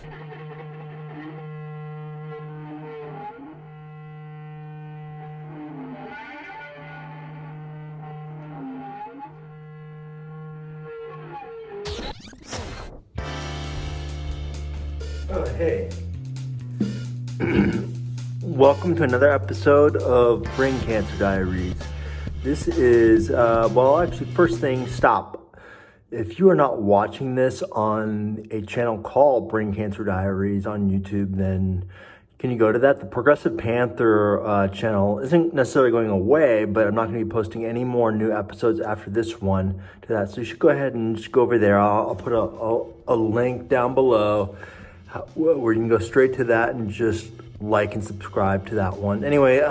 Oh, hey. Welcome to another episode of Brain Cancer Diaries. This is, first thing, stop. If you are not watching this on a channel called Brain Cancer Diaries on YouTube, then can you go to that? The Progressive Panther channel isn't necessarily going away, but I'm not going to be posting any more new episodes after this one to that. So you should go ahead and just go over there. I'll put a link down below where you can go straight to that and just like and subscribe to that one. Anyway,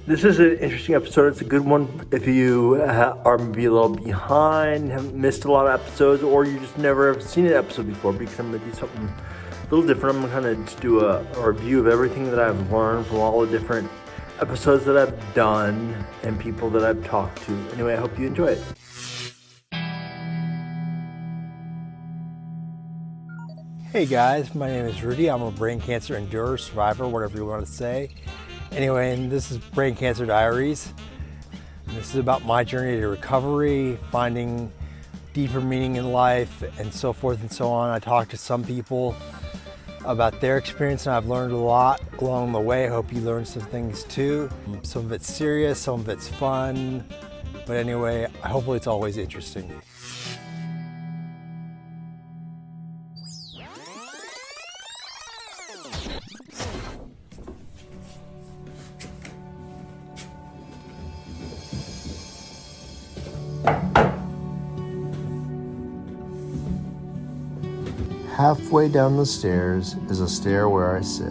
this is an interesting episode. It's a good one if you are maybe a little behind, haven't missed a lot of episodes, or you just never have seen an episode before, because I'm going to do something a little different. I'm going to kind of just do a review of everything that I've learned from all the different episodes that I've done and people that I've talked to. Anyway, I hope you enjoy it. Hey guys, my name is Rudy. I'm a brain cancer endurer, survivor, whatever you want to say. Anyway, and this is Brain Cancer Diaries. And this is about my journey to recovery, finding deeper meaning in life, and so forth and so on. I talked to some people about their experience, and I've learned a lot along the way. I hope you learned some things too. Some of it's serious, some of it's fun. But anyway, hopefully it's always interesting. Halfway down the stairs is a stair where I sit.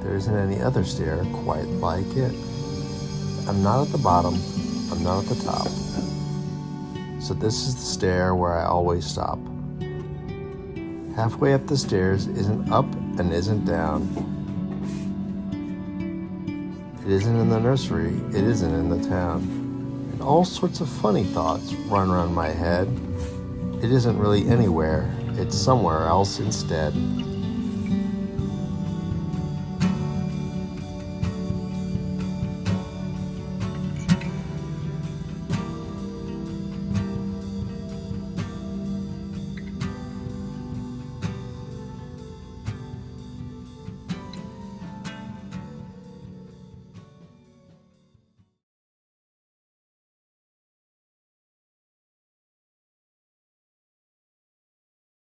There isn't any other stair quite like it. I'm not at the bottom, I'm not at the top. So this is the stair where I always stop. Halfway up the stairs isn't up and isn't down. It isn't in the nursery, it isn't in the town. And all sorts of funny thoughts run around my head. It isn't really anywhere, it's somewhere else instead.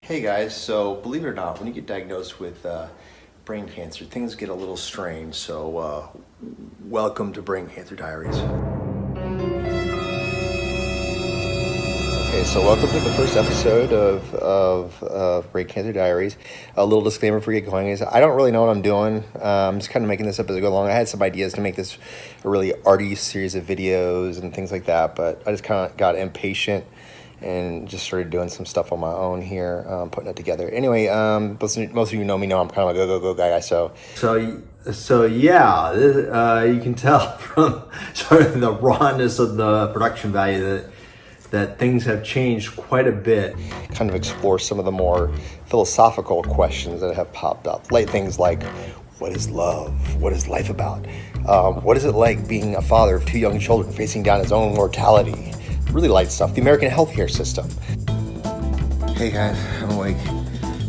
Hey guys, so believe it or not, when you get diagnosed with brain cancer, things get a little strange. So welcome to Brain Cancer Diaries. Okay, so welcome to the first episode of Brain Cancer Diaries. A little disclaimer before we get going is I don't really know what I'm doing. I'm just kind of making this up as I go along. I had some ideas to make this a really arty series of videos and things like that, but I just kind of got impatient and just started doing some stuff on my own here, putting it together. Anyway, most of you know me know I'm kind of a go guy, so yeah, you can tell from sort of the rawness of the production value that things have changed quite a bit. Kind of explore some of the more philosophical questions that have popped up, like things like, what is love? What is life about? What is it like being a father of 2 young children facing down his own mortality? Really light stuff. The American healthcare system. Hey guys, I'm awake.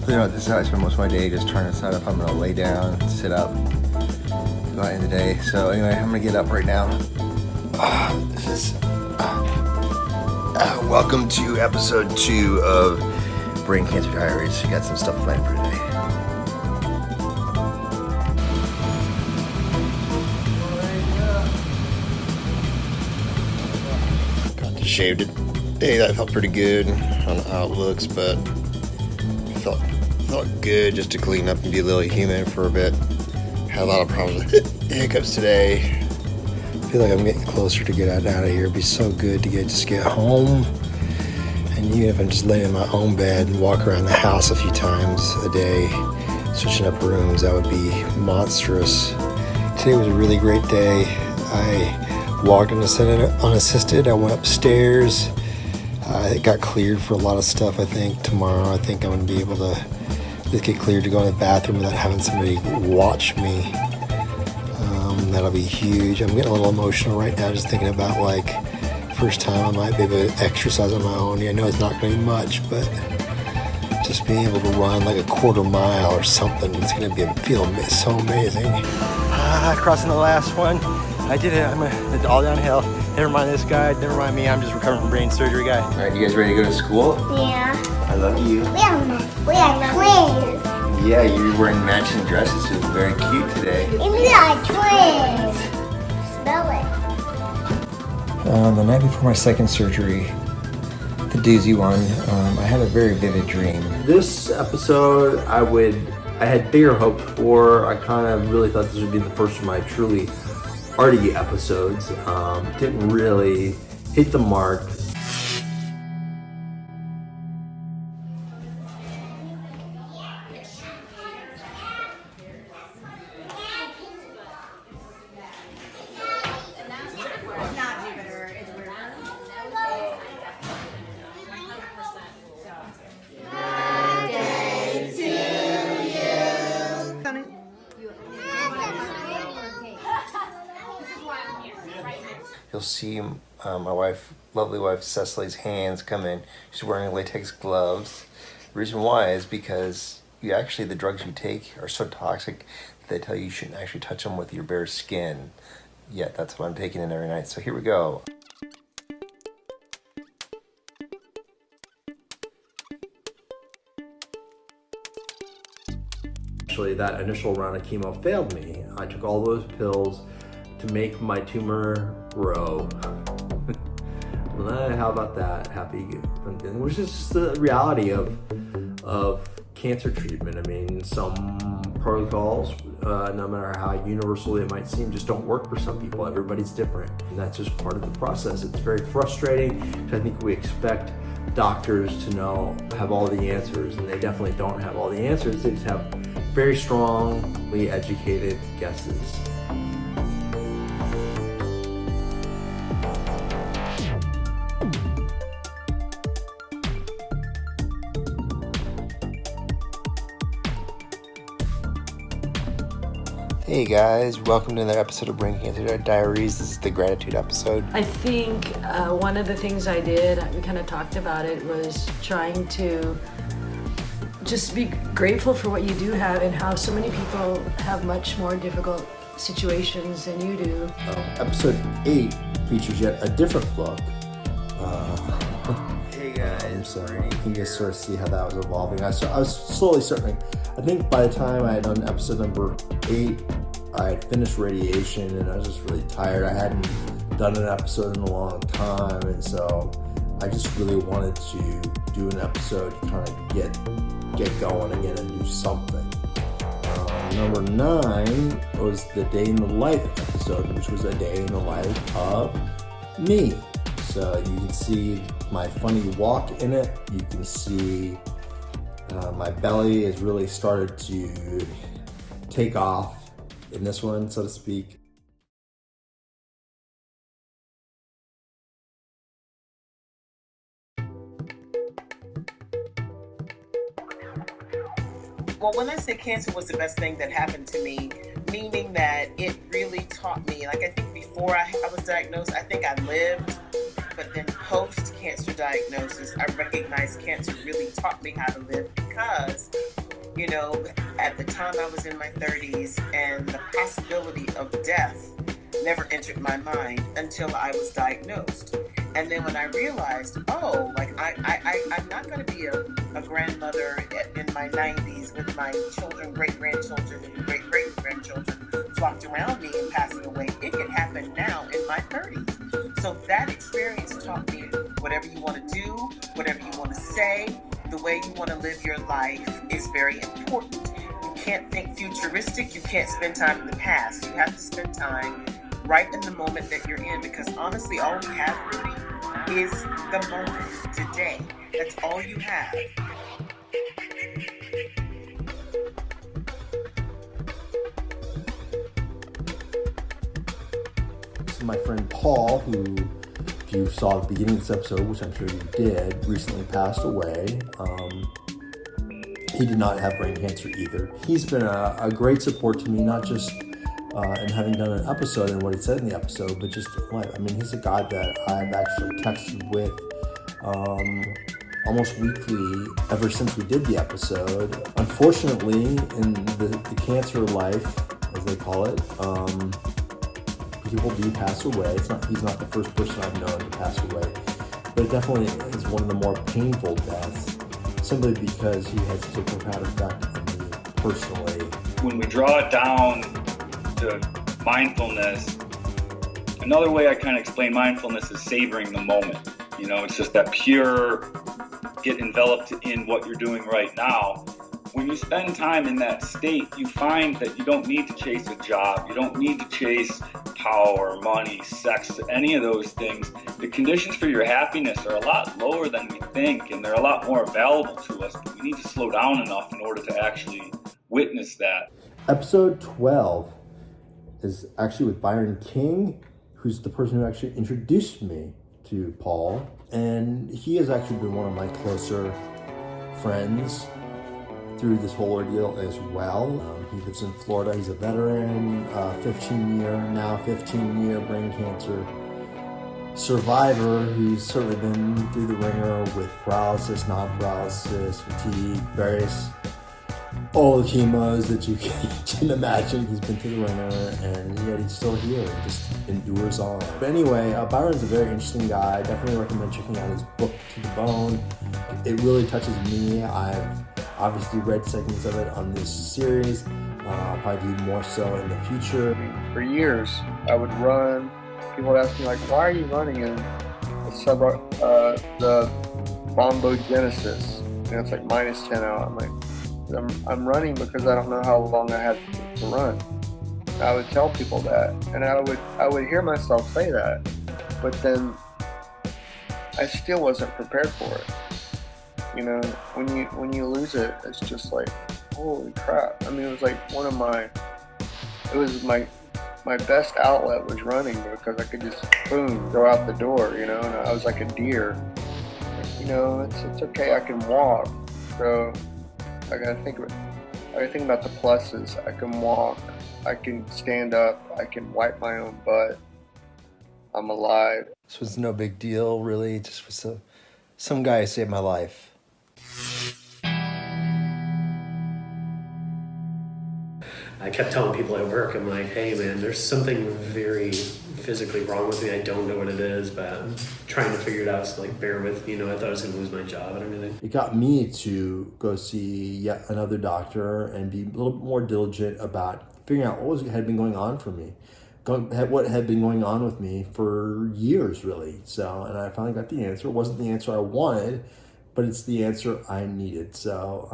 You know, this is how I spend most of my day, just trying to decide if I'm gonna lay down, sit up, go out in the day. So anyway, I'm gonna get up right now. Welcome to episode 2 of Brain Cancer Diaries. We got some stuff planned for today. Shaved it. Hey, that felt pretty good. I don't know how it looks, but it felt good just to clean up and be a little human for a bit. Had a lot of problems with hiccups today. I feel like I'm getting closer to get out of here. It'd be so good to just get home. And even if I'm just laying in my own bed and walk around the house a few times a day, switching up rooms, that would be monstrous. Today was a really great day. I walked unassisted. I went upstairs. It got cleared for a lot of stuff. I think tomorrow, I'm going to be able to just get cleared to go in the bathroom without having somebody watch me. That'll be huge. I'm getting a little emotional right now just thinking about first time I might be able to exercise on my own. I know it's not going to be much, but just being able to run a quarter mile or something, it's going to feel so amazing. Crossing the last one. I did it. I'm all downhill. Never mind this guy. Never mind me. I'm just recovering from brain surgery, guy. All right, you guys ready to go to school? Yeah. I love you. We are twins. Yeah, you're wearing matching dresses. It's very cute today. We are twins. Smell it. The night before my second surgery, the doozy one, I had a very vivid dream. This episode, I had bigger hopes for. I kind of really thought this would be the first of my truly arty episodes. Didn't really hit the mark. You'll see my lovely wife Cecily's hands come in. She's wearing latex gloves. The reason why is because the drugs you take are so toxic that they tell you shouldn't actually touch them with your bare skin. Yet that's what I'm taking in every night. So here we go. Actually, that initial round of chemo failed me. I took all those pills to make my tumor grow. How about that? Happy, which is just the reality of cancer treatment. I mean, some protocols, no matter how universal it might seem, just don't work for some people. Everybody's different, and that's just part of the process. It's very frustrating. I think we expect doctors to have all the answers, and they definitely don't have all the answers. They just have very strongly educated guesses. Hey guys, welcome to another episode of Brain Cancer Diaries. This is the gratitude episode. I think one of the things I did, we kind of talked about it, was trying to just be grateful for what you do have and how so many people have much more difficult situations than you do. Episode 8 features yet a different look. Hey guys. I'm sorry. You can just sort of see how that was evolving. I was slowly starting. I think by the time I had done episode number 8, I had finished radiation and I was just really tired. I hadn't done an episode in a long time, and so I just really wanted to do an episode to kind of get going again and do something. Number 9 was the day in the life episode, which was a day in the life of me. So you can see my funny walk in it. You can see my belly has really started to take off in this one, so to speak. Well, when I say cancer was the best thing that happened to me, meaning that it really taught me, I think before I was diagnosed, I think I lived, but then post-cancer diagnosis, I recognized cancer really taught me how to live because, at the time I was in my 30s and the possibility of death never entered my mind until I was diagnosed. And then when I realized, I'm not going to be a grandmother in my 90s with my children, great-grandchildren, and great-great-grandchildren flocked around me and passing away. It can happen now in my 30s. So that experience taught me whatever you want to do, whatever you want to say, the way you want to live your life is very important. You can't think futuristic. You can't spend time in the past. You have to spend time right in the moment that you're in, because honestly, all we have, Rudy, is the moment today. That's all you have. guest, my friend Paul, who, if you saw the beginning of this episode, which I'm sure you did, recently passed away. He did not have brain cancer either. He's been a great support to me, not just in having done an episode and what he said in the episode, but just in life. I mean, he's a guy that I've actually texted with almost weekly ever since we did the episode. Unfortunately, in the cancer life, as they call it, people do pass away. He's not the first person I've known to pass away, but it definitely is one of the more painful deaths, simply because he had such a profound effect on me personally. When we draw it down to mindfulness, another way I kind of explain mindfulness is savoring the moment. You know, it's just that pure, get enveloped in what you're doing right now. When you spend time in that state, you find that you don't need to chase a job. You don't need to chase power, money, sex, any of those things. The conditions for your happiness are a lot lower than we think, and they're a lot more available to us, but we need to slow down enough in order to actually witness that. Episode 12 is actually with Byron King, who's the person who actually introduced me to Paul, and he has actually been one of my closer friends through this whole ordeal as well. He lives in Florida. He's a veteran, 15-year brain cancer survivor who's certainly been through the ringer with paralysis, non-paralysis, fatigue, various, all the chemos that you can imagine. He's been through the ringer, and yet he's still here and just endures on. But anyway, Byron's a very interesting guy. Definitely recommend checking out his book, To the Bone. It really touches me. I've obviously read segments of it on this series. I'll probably do more so in the future. For years, I would run. People would ask me, like, why are you running in the bombogenesis? And it's like -10 out. I'm like, I'm running because I don't know how long I have to run. And I would tell people that, and I would hear myself say that, but then I still wasn't prepared for it. You know, when you lose it, it's just like, holy crap. I mean, it was like my best outlet was running, because I could just boom go out the door, you know, and I was like a deer. You know, it's okay, I can walk. So I gotta think about the pluses. I can walk, I can stand up, I can wipe my own butt. I'm alive. This was no big deal, really. It just was some guy who saved my life. I kept telling people at work, I'm like, hey man, there's something very physically wrong with me. I don't know what it is, but I'm trying to figure it out, so like bear with me. You know, I thought I was gonna lose my job and everything. It got me to go see yet another doctor and be a little bit more diligent about figuring out what had been going on for me. What had been going on with me for years, really. So, and I finally got the answer. It wasn't the answer I wanted, but it's the answer I needed. So,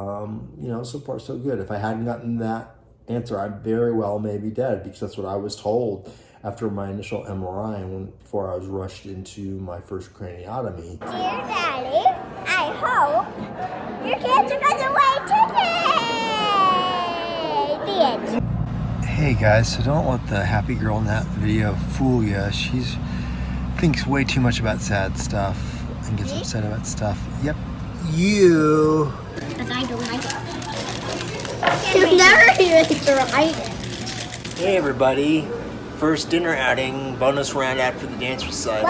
you know, so far so good. If I hadn't gotten that answer, I very well may be dead, because that's what I was told after my initial MRI before I was rushed into my first craniotomy. Dear Daddy, I hope your cancer goes away today. The end. Hey guys, so don't let the happy girl in that video fool you. She thinks way too much about sad stuff and gets upset about stuff. Yep, you. Because I don't like it. You've never even tried it. Hey everybody, first dinner outing, bonus round after the dance recital.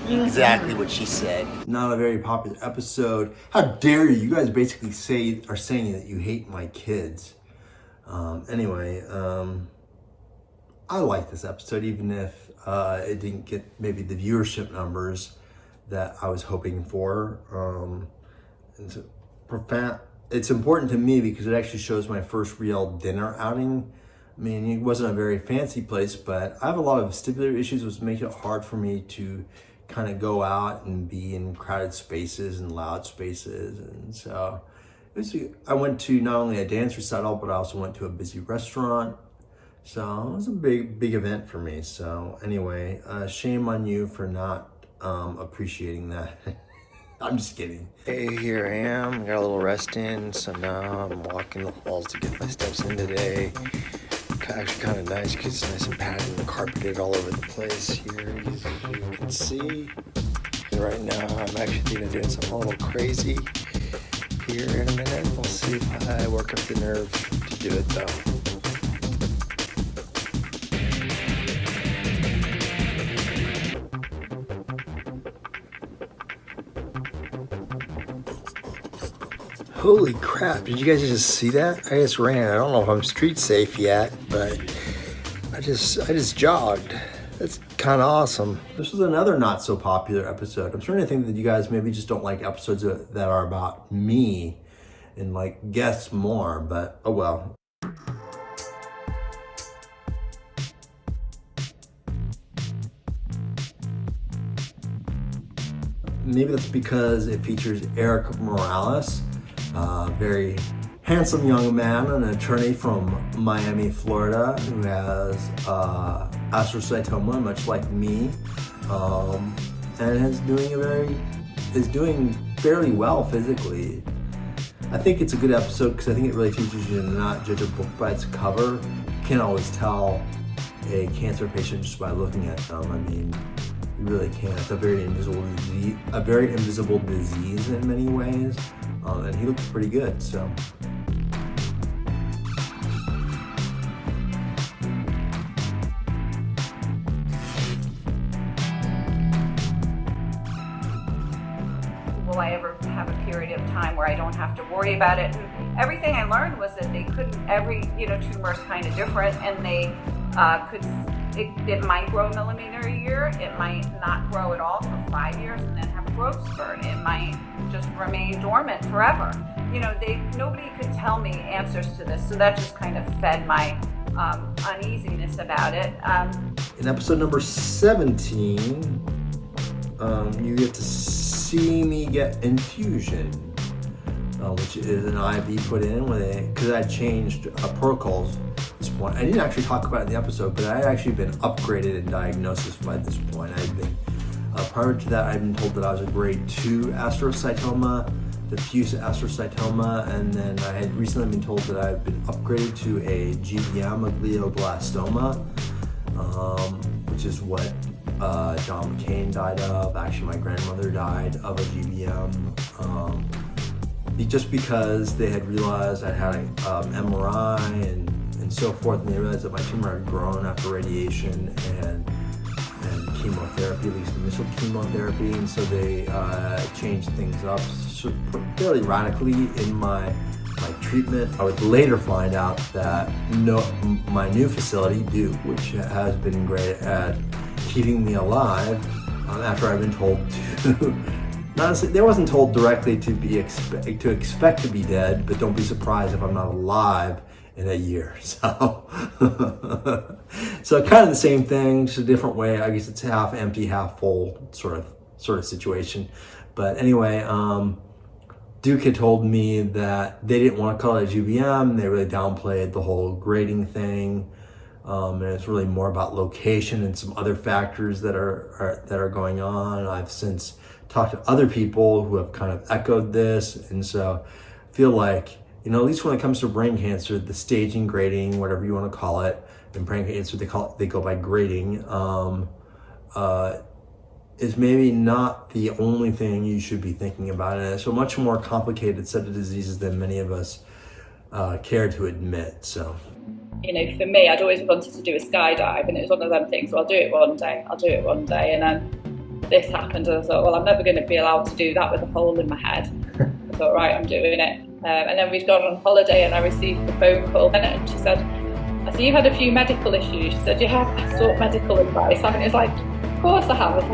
Exactly what she said. Not a very popular episode. How dare you? You guys basically are saying that you hate my kids. Anyway, I like this episode, even if it didn't get maybe the viewership numbers that I was hoping for. It's profound. It's important to me because it actually shows my first real dinner outing. I mean, it wasn't a very fancy place, but I have a lot of vestibular issues, which make it hard for me to kind of go out and be in crowded spaces and loud spaces. And so I went to not only a dance recital, but I also went to a busy restaurant. So it was a big event for me. So anyway, shame on you for not appreciating that. I'm just kidding. Hey, here I am. Got a little rest in, so now I'm walking the halls to get my steps in today. actually kind of nice because it's nice and padded and carpeted all over the place here, as you can see. And right now, I'm actually thinking of doing something a little crazy here in a minute. We'll see if I work up the nerve to do it, though. Holy crap, did you guys just see that? I just ran. I don't know if I'm street safe yet, but I just jogged. That's kind of awesome. This was another not so popular episode. I'm starting to think that you guys maybe just don't like episodes that are about me and like guests more, but oh well. Maybe that's because it features Eric Morales, very handsome young man, an attorney from Miami, Florida, who has astrocytoma, much like me, and is doing fairly well physically. I think it's a good episode because I think it really teaches you to not judge a book by its cover. You can't always tell a cancer patient just by looking at them. I mean, you really can't. It's a very invisible disease in many ways, and he looks pretty good. So. Will I ever have a period of time where I don't have to worry about it? And everything I learned was that they couldn't. Every tumor is kind of different, and they could. It might grow a millimeter a year, it might not grow at all for 5 years and then have a growth spurt. It might just remain dormant forever. Nobody could tell me answers to this, so that just kind of fed my uneasiness about it. In episode number 17, you get to see me get infusion, which is an IV put in because I changed protocols. Point. I didn't actually talk about it in the episode, but I had actually been upgraded in diagnosis by this point. I had been, prior to that, I had been told that I was a grade 2 astrocytoma, diffuse astrocytoma, and then I had recently been told that I had been upgraded to a GBM, a glioblastoma, which is what John McCain died of. Actually, my grandmother died of a GBM. Just because they had realized I had an MRI and so forth, and they realized that my tumor had grown after radiation and chemotherapy, at least initial chemotherapy, and so they changed things up fairly radically in my treatment. I would later find out that my new facility, Duke, which has been great at keeping me alive, after I've been told to. Honestly, I wasn't told directly to expect to be dead, but don't be surprised if I'm not alive in a year. So kind of the same thing, just a different way. I guess it's half empty, half full sort of situation. But anyway, Duke had told me that they didn't want to call it a GBM. They really downplayed the whole grading thing. And it's really more about location and some other factors that are going on. I've since talked to other people who have kind of echoed this, and so I feel like, at least when it comes to brain cancer, the staging, grading, whatever you want to call it, in brain cancer they go by grading, is maybe not the only thing you should be thinking about. And it's a much more complicated set of diseases than many of us care to admit. So. For me, I'd always wanted to do a skydive, and it was one of them things, well, I'll do it one day, and then this happened, and I thought, well, I'm never going to be allowed to do that with a hole in my head. I thought, right, I'm doing it. And then we'd gone on holiday, and I received a phone call, and she said, I said, you've had a few medical issues. She said, you have sought medical advice. I mean, it's like, of course I have. I was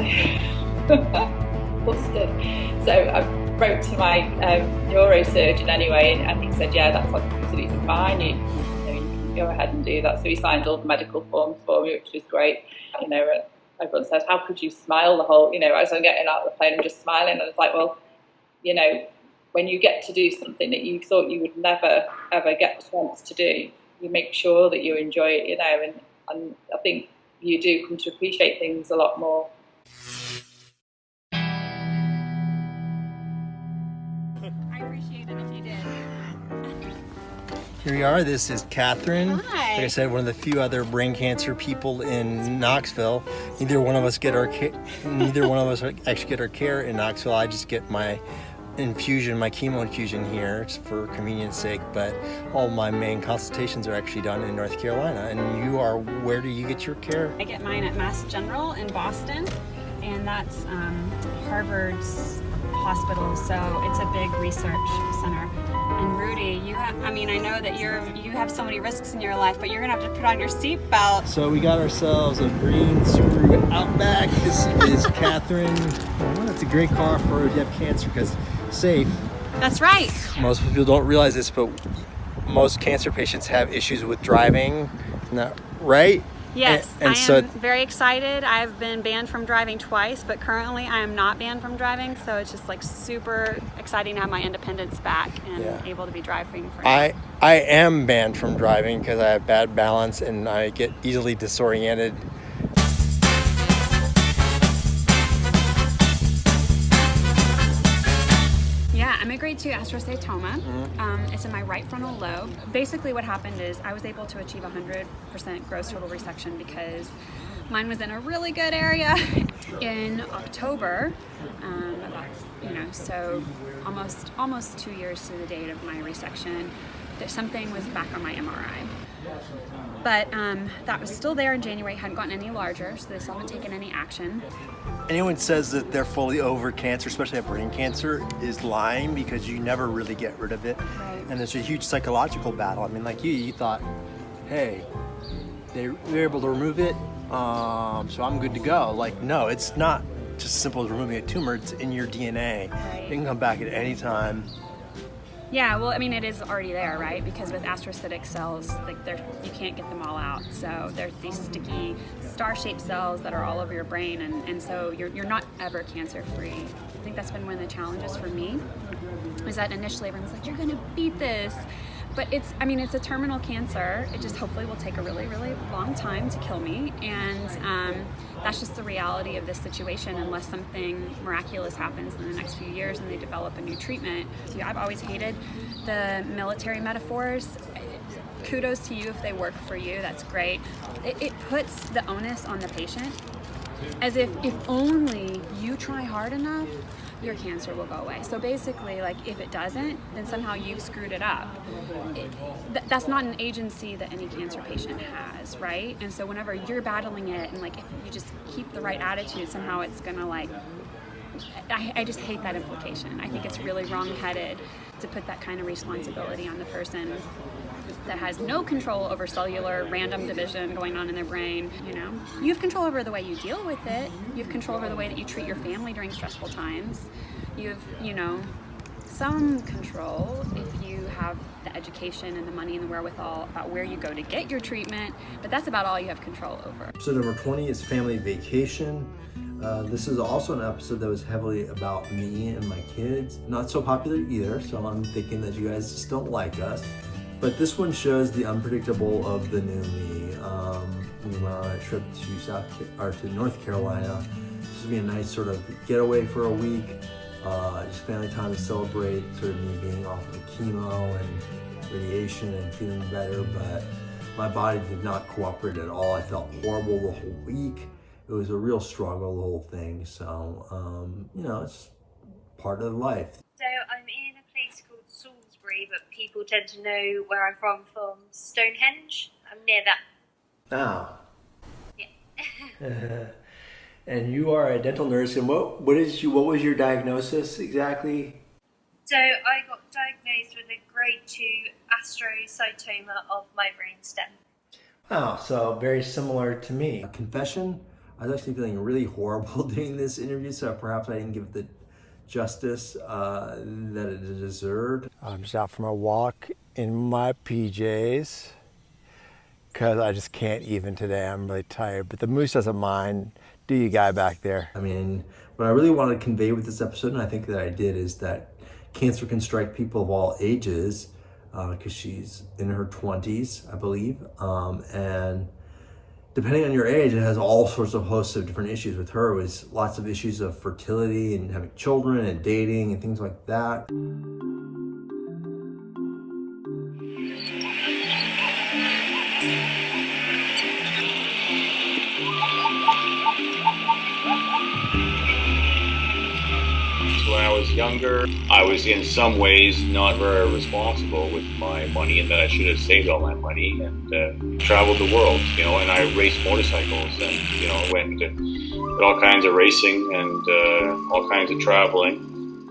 like, busted. So I wrote to my neurosurgeon anyway, and he said, yeah, that's absolutely fine. You can go ahead and do that. So he signed all the medical forms for me, which was great. Everyone said, how could you smile the whole, as I'm getting out of the plane, I'm just smiling. And it's like, well, when you get to do something that you thought you would never, ever get the chance to do, you make sure that you enjoy it, and I think you do come to appreciate things a lot more. I appreciate it if you did. Here we are. This is Catherine. Hi. Like I said, one of the few other brain cancer people in Knoxville. Neither one of us actually get our care in Knoxville. I just get my infusion, my chemo infusion here, just for convenience sake. But all my main consultations are actually done in North Carolina. And you are, where do you get your care? I get mine at Mass General in Boston, and that's Harvard's hospital, so it's a big research center. And Rudy, I know that you have so many risks in your life, but you're gonna have to put on your seatbelt. So we got ourselves a green Subaru Outback. This is Catherine. Well, it's a great car for if you have cancer because it's safe. That's right. Most people don't realize this, but most cancer patients have issues with driving. Isn't that right? Yes, and I am very excited. I've been banned from driving twice, but currently I am not banned from driving, so it's just like super exciting to have my independence back and able to be driving for I am banned from driving because I have bad balance and I get easily disoriented. Yeah, I'm a grade 2 astrocytoma. It's in my right frontal lobe. Basically what happened is I was able to achieve 100% gross total resection because mine was in a really good area in October, so almost 2 years to the date of my resection. Something was back on my MRI. But that was still there in January, hadn't gotten any larger, so they still haven't taken any action. Anyone says that they're fully over cancer, especially brain cancer, is lying because you never really get rid of it. Right. And it's a huge psychological battle. I mean, like you thought, hey, they're able to remove it, so I'm good to go. Like, no, it's not just as simple as removing a tumor. It's in your DNA. Right. It can come back at any time. Yeah, well, I mean, it is already there, right? Because with astrocytic cells, you can't get them all out. So they're these sticky star-shaped cells that are all over your brain, and so you're not ever cancer-free. I think that's been one of the challenges for me, is that initially everyone's like, you're gonna beat this. But it's a terminal cancer. It just hopefully will take a really, really long time to kill me. And that's just the reality of this situation unless something miraculous happens in the next few years and they develop a new treatment. So I've always hated the military metaphors. Kudos to you if they work for you, that's great. It puts the onus on the patient as if only you try hard enough, your cancer will go away. So basically, like, if it doesn't, then somehow you've screwed it up. That's not an agency that any cancer patient has, right? And so whenever you're battling it, and like, if you just keep the right attitude, somehow it's gonna I just hate that implication. I think it's really wrong-headed to put that kind of responsibility on the person that has no control over cellular random division going on in their brain. You have control over the way you deal with it. You have control over the way that you treat your family during stressful times. You have, some control if you have the education and the money and the wherewithal about where you go to get your treatment, but that's about all you have control over. Episode number 20 is Family Vacation. This is also an episode that was heavily about me and my kids. Not so popular either, so I'm thinking that you guys just don't like us. But this one shows the unpredictable of the new me. We went on a trip to North Carolina. This would be a nice sort of getaway for a week. Just family time to celebrate sort of me being off of chemo and radiation and feeling better, but my body did not cooperate at all. I felt horrible the whole week. It was a real struggle, the whole thing. So, it's part of life. So I'm in a place called Salisbury, but people tend to know where I'm from Stonehenge. I'm near that. Ah. Yeah. And you are a dental nurse, and what was your diagnosis exactly? So I got diagnosed with a grade 2 astrocytoma of my brainstem. Wow, so very similar to me. A confession, I was actually feeling really horrible doing this interview, so perhaps I didn't give it the justice that it deserved. I'm just out for my walk in my PJs because I just can't even today. I'm really tired, but the moose doesn't mind. Do you, guy back there? I mean, what I really wanted to convey with this episode, and I think that I did, is that cancer can strike people of all ages, because she's in her 20s, I believe, and depending on your age, it has all sorts of hosts of different issues. With her, it was lots of issues of fertility and having children and dating and things like that. was younger, I was in some ways not very responsible with my money, and that I should have saved all my money and traveled the world, and I raced motorcycles and, went to all kinds of racing and all kinds of traveling.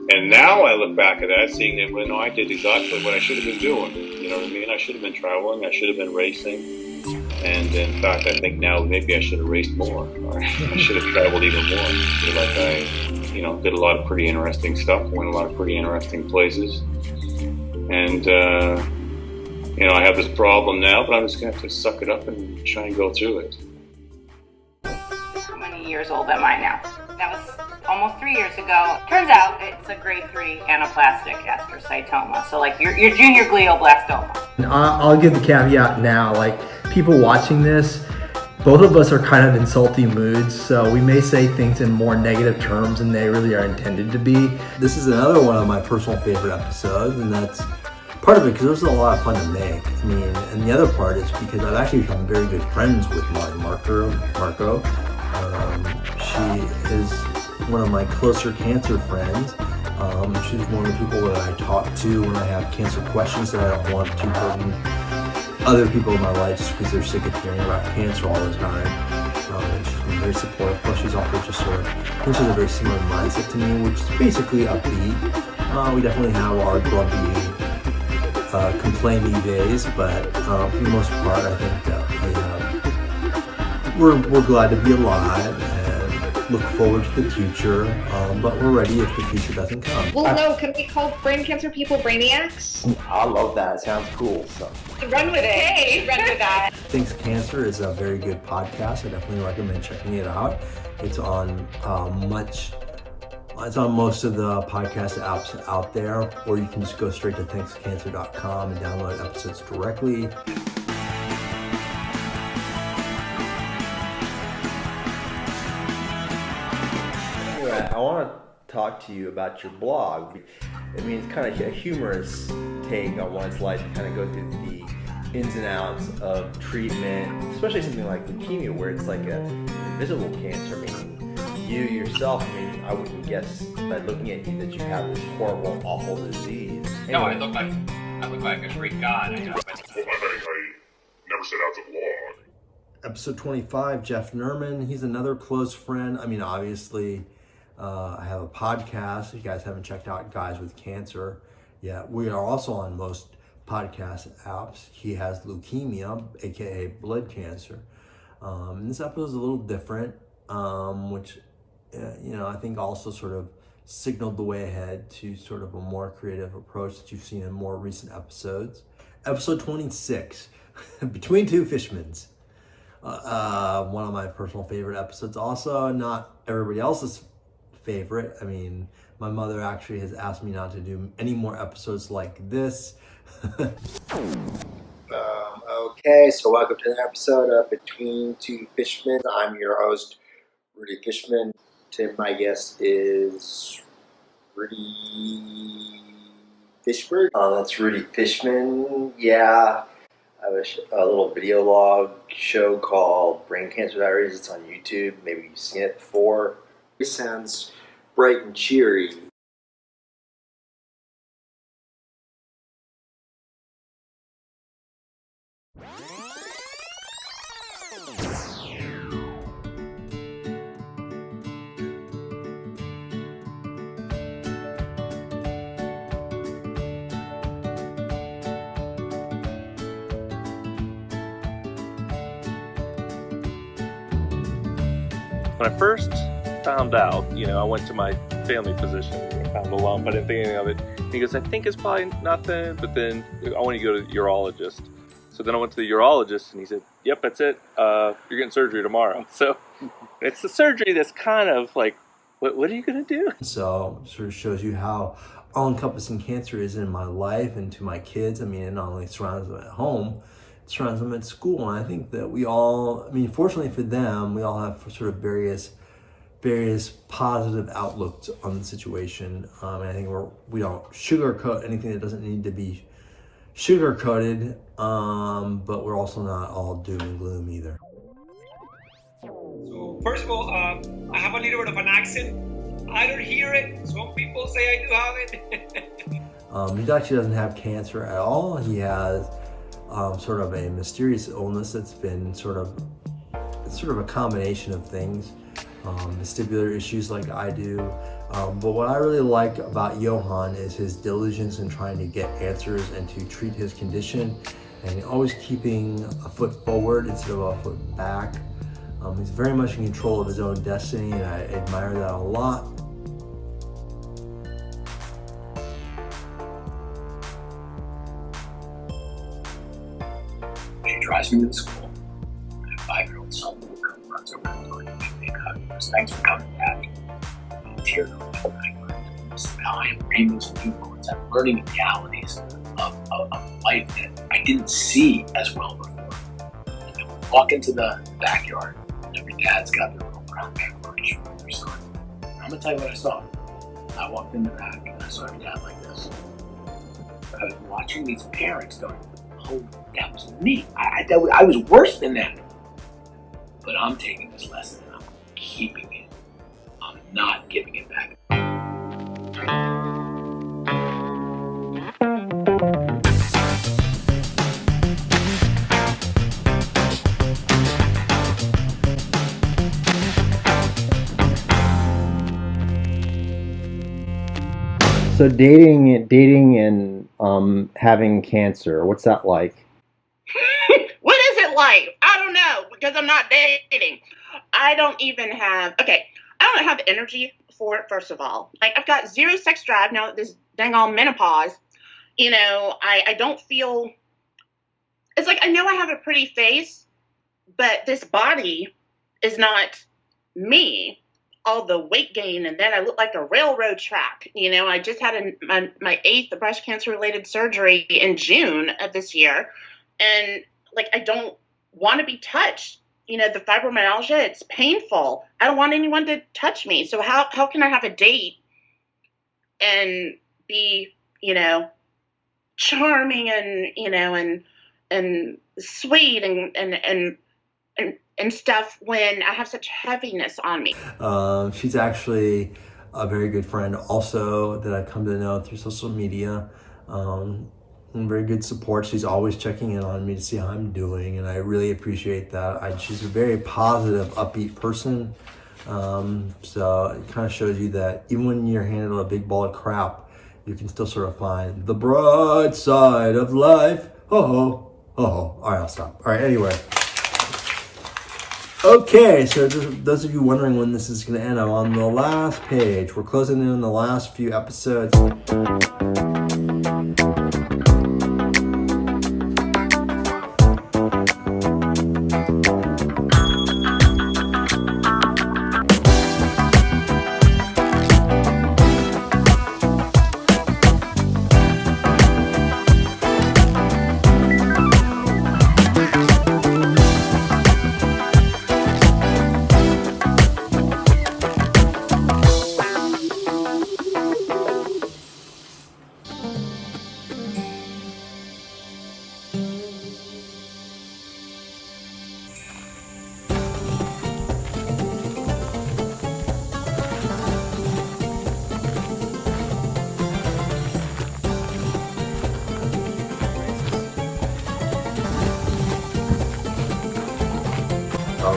And now I look back at that, seeing that, I did exactly what I should have been doing. You know what I mean? I should have been traveling, I should have been racing. And in fact, I think now maybe I should have raced more, or I should have traveled even more. I feel like I, did a lot of pretty interesting stuff, went a lot of pretty interesting places. And, I have this problem now, but I'm just going to have to suck it up and try and go through it. How many years old am I now? That was almost 3 years ago. Turns out it's a grade 3 anaplastic astrocytoma. So like your junior glioblastoma. I'll give the caveat now, like people watching this, both of us are kind of in salty moods, so we may say things in more negative terms than they really are intended to be. This is another one of my personal favorite episodes, and that's part of it because it was a lot of fun to make. And the other part is because I've actually become very good friends with Marco. She is one of my closer cancer friends. She's one of the people that I talk to when I have cancer questions that I don't want to burden other people in my life just because they're sick of hearing about cancer all the time. And she's been very supportive. Plus, she's also just sort of, I think she has a very similar mindset to me, which is basically upbeat. We definitely have our grumpy, complaining days, but for the most part, I think that we're glad to be alive and look forward to the future, but we're ready if the future doesn't come. Well, no, can we call brain cancer people brainiacs? I love that. It sounds cool. So Run with it. Hey, run with that. Thinks Cancer is a very good podcast. I definitely recommend checking it out. It's on it's on most of the podcast apps out there, or you can just go straight to thankscancer.com and download episodes directly. I want to talk to you about your blog. It's kind of a humorous take on what it's like to kind of go through the ins and outs of treatment, especially something like leukemia, where it's like a invisible cancer. You yourself, I wouldn't guess by looking at you that you have this horrible, awful disease. No, I look like a Greek god. I never set out to vlog. Episode 25, Jeff Neurman. He's another close friend. Obviously, I have a podcast. If you guys haven't checked out Guys with Cancer yet, we are also on most podcast apps. He has leukemia, aka blood cancer. And this episode is a little different, which I think also sort of signaled the way ahead to sort of a more creative approach that you've seen in more recent episodes. Episode 26, Between Two Fschmnns. One of my personal favorite episodes. Also, not everybody else's favorite. My mother actually has asked me not to do any more episodes like this. Okay, so welcome to the episode of Between Two Fschmnns. I'm your host, Rudy Fischmann. Today my guest is Rudy Fischmann. That's Rudy Fischmann. Yeah, I have a little video log show called Brain Cancer Diaries. It's on YouTube. Maybe you've seen it before. It sounds bright and cheery. When I first found out, I went to my family physician. I found a lump. I didn't think anything of it. He goes, I think it's probably nothing, but then I want you to go to the urologist. So then I went to the urologist, and he said, yep, that's it. You're getting surgery tomorrow. So it's the surgery that's kind of like, what are you going to do? So it sort of shows you how all-encompassing cancer is in my life and to my kids. It not only surrounds them at home, it surrounds them at school. And I think that we all, fortunately for them, we all have sort of various positive outlooks on the situation. And I think we don't sugarcoat anything that doesn't need to be sugar-coated, but we're also not all doom and gloom either. So first of all, I have a little bit of an accent. I don't hear it. Some people say I do have it. He actually doesn't have cancer at all. He has sort of a mysterious illness that's been sort of a combination of things, vestibular issues like I do. But what I really like about Johan is his diligence in trying to get answers and to treat his condition, and always keeping a foot forward instead of a foot back. He's very much in control of his own destiny, and I admire that a lot. She drives me to the school. My 5-year-old son runs over the door and gives me a hug. Says, "Thanks for coming back." And tears are flowing. Now I am rainbows and unicorns. I'm learning the realities of life that I didn't see as well before. And then we walk into the backyard. Every dad's got their little brown bag lunch for their son. I'm gonna tell you what I saw. I walked in the back and I saw every dad like this. I was watching these parents going, "Oh, that was me. I was worse than that." But I'm taking this lesson and I'm keeping it. I'm not giving it back. So dating and having cancer, what's that like? What is it like? I don't know, because I'm not dating. I don't have energy for it, first of all. Like, I've got zero sex drive now that this dang on menopause. You know, I don't feel, it's like, I know I have a pretty face, but this body is not me. All the weight gain, and then I look like a railroad track. You know, I just had my 8th breast cancer related surgery in June of this year, and like, I don't want to be touched. You know, the fibromyalgia, it's painful. I don't want anyone to touch me. So how can I have a date and be, you know, charming and, you know, and sweet and stuff when I have such heaviness on me? She's actually a very good friend also that I've come to know through social media, and very good support. She's always checking in on me to see how I'm doing, and I really appreciate that. She's a very positive, upbeat person, so it kind of shows you that even when you're handling a big ball of crap, you can still sort of find the bright side of life. All right, I'll stop. All right, anyway. Okay, so those of you wondering when this is going to end, I'm on the last page. We're closing in on the last few episodes.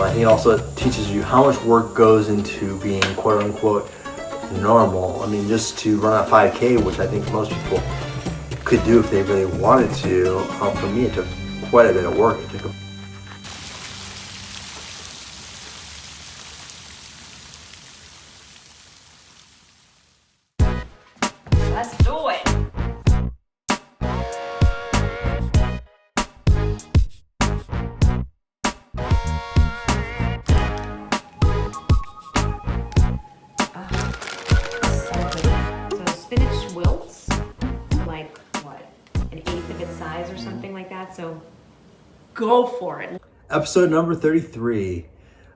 I think it also teaches you how much work goes into being quote unquote normal. I mean, just to run a 5K, which I think most people could do if they really wanted to. For me, it took quite a bit of work. It took Let's do it. So go for it. Episode number 33.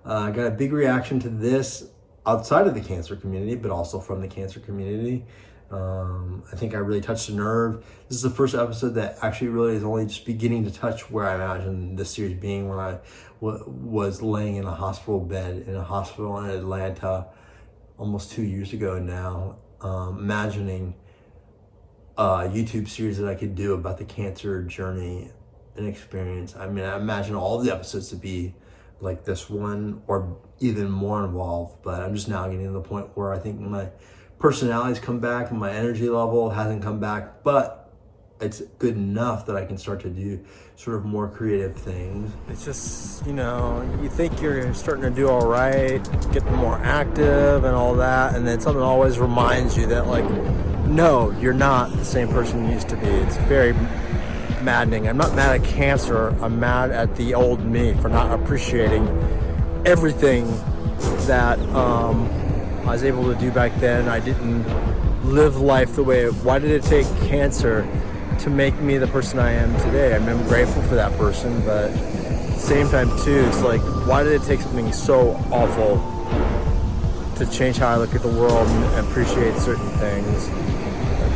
I got a big reaction to this outside of the cancer community, but also from the cancer community. I think I really touched a nerve. This is the first episode that actually really is only just beginning to touch where I imagine this series being when I was laying in a hospital bed in a hospital in Atlanta, almost 2 years ago now, imagining a YouTube series that I could do about the cancer journey and experience. I mean, I imagine all the episodes to be like this one or even more involved, but I'm just now getting to the point where I think my personality's come back and my energy level hasn't come back, but it's good enough that I can start to do sort of more creative things. It's just, you know, you think you're starting to do all right, get more active and all that, and then something always reminds you that, like, no, you're not the same person you used to be. It's very maddening. I'm not mad at cancer, I'm mad at the old me for not appreciating everything that I was able to do back then. I didn't live life the way. Why did it take cancer to make me the person I am today? I mean, I'm grateful for that person, but at the same time too, it's like, why did it take something so awful to change how I look at the world and appreciate certain things?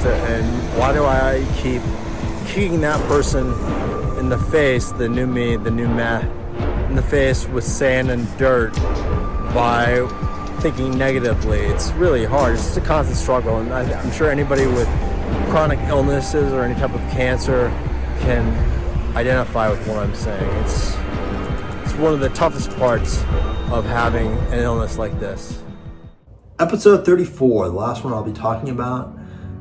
And why do I keep kicking that person in the face, the new me, the new Matt, in the face with sand and dirt by thinking negatively? It's really hard. It's just a constant struggle, and I'm sure anybody with chronic illnesses or any type of cancer can identify with what I'm saying. It's one of the toughest parts of having an illness like this. Episode 34, the last one I'll be talking about.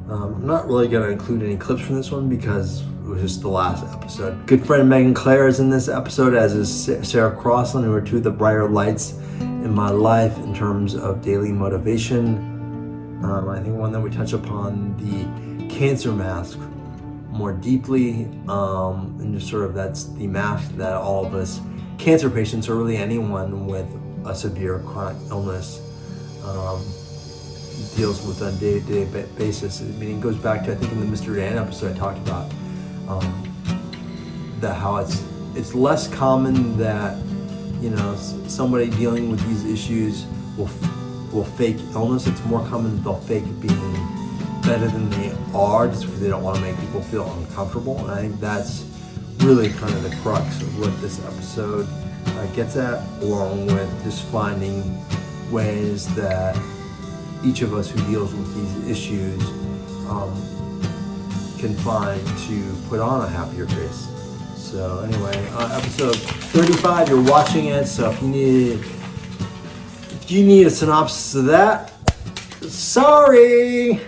I'm not really going to include any clips from this one because it was just the last episode. Good friend Megan Clare is in this episode, as is Sara Crosland, who are two of the brighter lights in my life in terms of daily motivation. I think one that we touch upon the cancer mask more deeply, and just sort of that's the mask that all of us cancer patients, or really anyone with a severe chronic illness, deals with on a day-to-day basis. I mean, it goes back to, I think in the Mr. Dan episode I talked about that how it's less common that, you know, somebody dealing with these issues will fake illness. It's more common that they'll fake being better than they are just because they don't want to make people feel uncomfortable. And I think that's really kind of the crux of what this episode gets at, along with just finding ways that each of us who deals with these issues can find to put on a happier face. So anyway, episode 35, you're watching it, so if you need a synopsis of that, sorry!